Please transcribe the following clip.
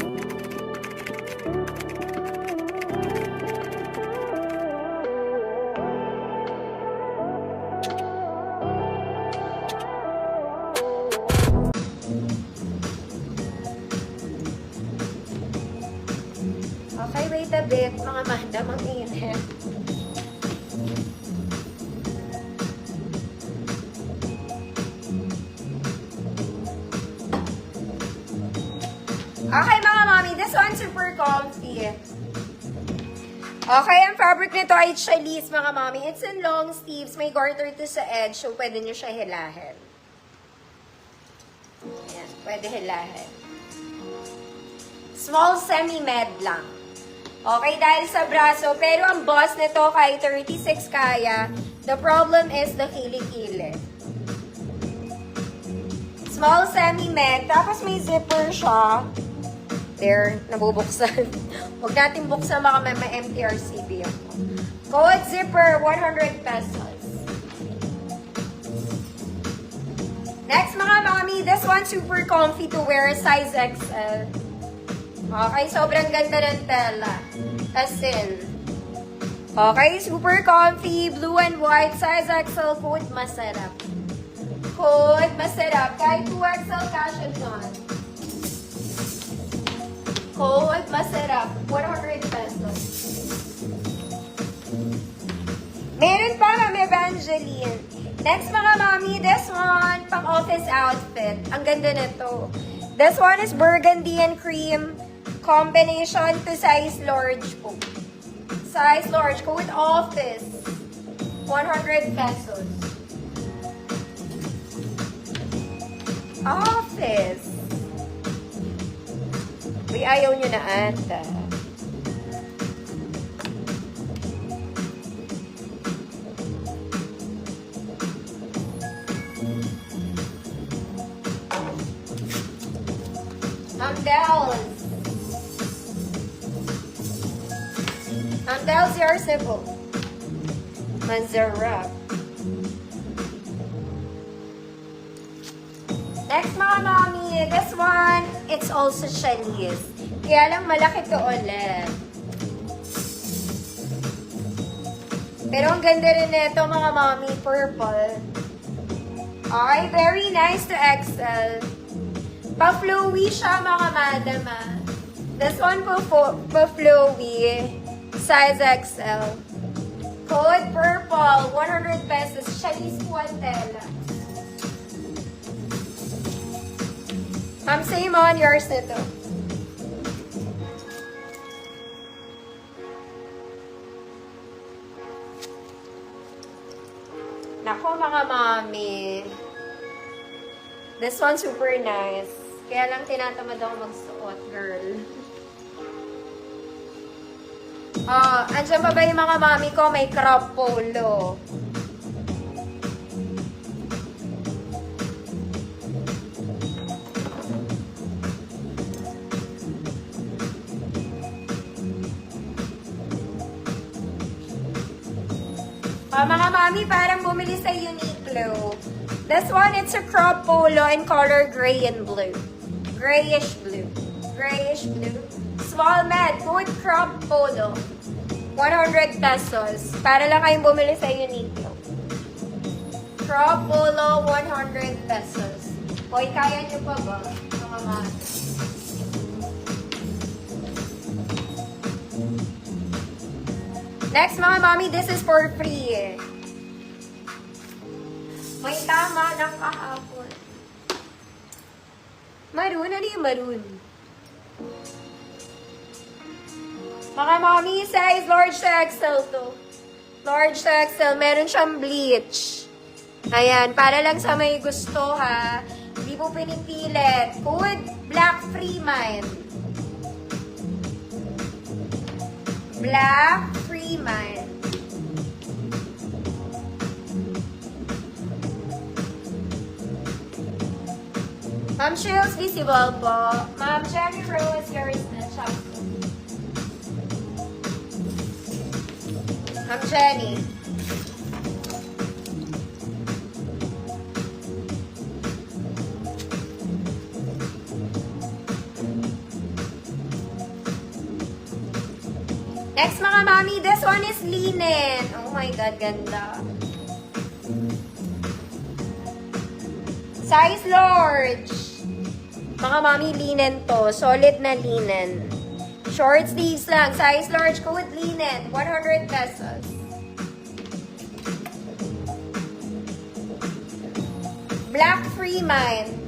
Okay, wait a bit, mga madam, ang init. Okay, mga mommy, this one's super comfy. Okay, ang fabric nito ay challis, mga mommy. It's in long sleeves. May garter to sa edge, so pwede nyo siya hilahin. Ayan, pwede hilahin. Small semi-med lang. Okay, dahil sa braso. Pero ang boss nito kay 36 kaya. The problem is the kilikili. Small semi-med. Tapos may zipper siya. There, nabubuksan. Huwag natin buksan, baka may MTRCB ako. Code zipper, 100 pesos. Next, mga mommy, this one super comfy to wear, size XL. Okay, sobrang ganda ng tela. As in. Okay, super comfy, blue and white, size XL, code masarap. Code masarap. Kahit 2XL kasha dyan. Code masarap. 100 pesos. Meron pa, Ma'am Evangeline. Next, mga mommy, this one, pang office outfit. Ang ganda nito. This one is burgundy and cream. Combination to size large po. Size large ko with office. 100 pesos. Office. Uy, ayaw nyo na ata. Sandals. Sandals are simple. Manzarap. Next, mga mommy, this one, it's also challis. Kaya lang malaki to ulit. Pero ang ganda rin nito, mga mommy, purple. Okay, very nice to XL. Pa-flowy siya, mga madam. This one pa-flowy. Size XL. Code purple. 100 pesos. Challis po ang tela. Same on yours nito. Nako, mga mommy. This one super nice. Kaya lang tinatamad ako magsuot, girl. Andyan pa ba yung mga mami ko? May crop polo. Mga mami, parang bumili sa Uniqlo. This one, it's a crop polo in color gray and blue. Grayish blue. Grayish blue. Small med, good crop polo. 100 pesos. Para lang kayong bumili sa Uniqlo. Crop polo, 100 pesos. Hoy, kaya nyo pa ba? Mga mami. Next, mga mommy, this is for free. May tama ng kahapon. Maroon? Ano yung maroon? Mga mommy, size large to XL to. Large to XL. Meron siyang bleach. Ayan, para lang sa may gusto ha. Hindi po pinipilit. Code Black Free Mind. Black Free Mind. Ma'am Shills, visible po. Ma'am Jenny Rose, yours na siya. Ma'am Jenny. Next mga mami, this one is linen. Oh my God, ganda. Size large. Mga mami, linen to. Solid na linen. Short sleeves lang. Size large ko with linen. 100 pesos. Black Freeman.